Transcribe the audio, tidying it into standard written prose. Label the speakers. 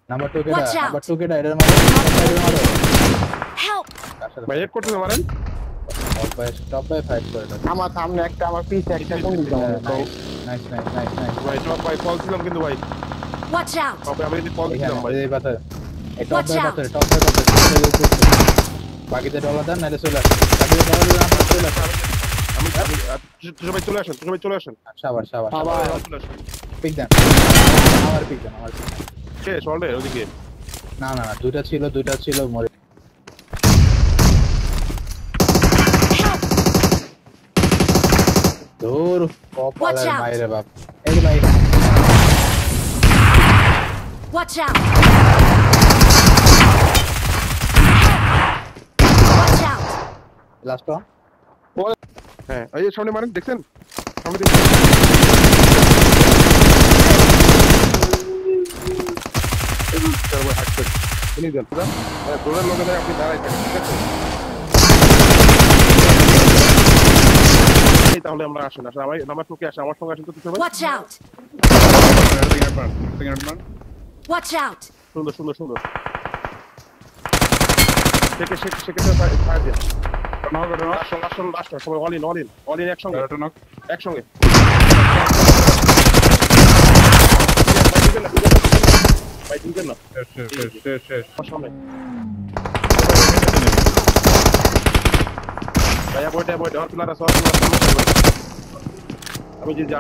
Speaker 1: Number 2 কেডা
Speaker 2: Watch out!
Speaker 1: Number 2 কেডা এটার মারো সাইডে মারো
Speaker 2: Help!
Speaker 3: ভাই এক করতে মারেন
Speaker 1: টপ বাই ফাইট করে দাও
Speaker 4: আমার সামনে একটা আমার পিছে একটা কোন দিকে
Speaker 1: নাইস নাইস নাইস নাইস
Speaker 3: ভাই টপ ভাই কল ছিলাম কিন্তু ভাই
Speaker 2: Watch out!
Speaker 3: টপে আমি যদি কল ছিলাম ভাই
Speaker 1: এই পাথর এই টপ
Speaker 2: Watch
Speaker 1: বাই
Speaker 2: out!
Speaker 1: পাথর টপ বাই পাথর বাকিতে ডলার দেন নাইলে চলে আসে বাকিতে ডলার দিলাম চলে আসে
Speaker 3: আমি সবাই চলে আসেন সবাই চলে আসেন
Speaker 1: শাবাশ শাবাশ
Speaker 3: চলে আসেন
Speaker 1: পিক দেন আমার পিক দেন
Speaker 3: কে চলে ওদিকে
Speaker 1: না না না দুইটা ছিল মরে দূর কপালের মাইরে বাপ এই ভাই
Speaker 2: Watch out! Watch out!
Speaker 1: Last one
Speaker 3: হ্যাঁ এই সামনে মারেন দেখছেন সামনে দেখছেন চলো ভাই হাঁটতে শুনি দেন ড্রোনের লগে যায় আপনি দাঁড়াই থাকেন ঠিক আছে তাহলে আমরা আসেন আসেন আমার নাম্বার 2 কে আসেন আমার সঙ্গে আসেন তো সবাই
Speaker 2: Watch out! Watch out!
Speaker 3: সুন্দর সুন্দর সুন্দর থেকে ফায়ার দেন লাস্ট সবাই অল ইন একসঙ্গে একসঙ্গে ভাই দিবেন না শেষ সামনে ভাইয়া বইটা আর পিলার আছে আমি জিজি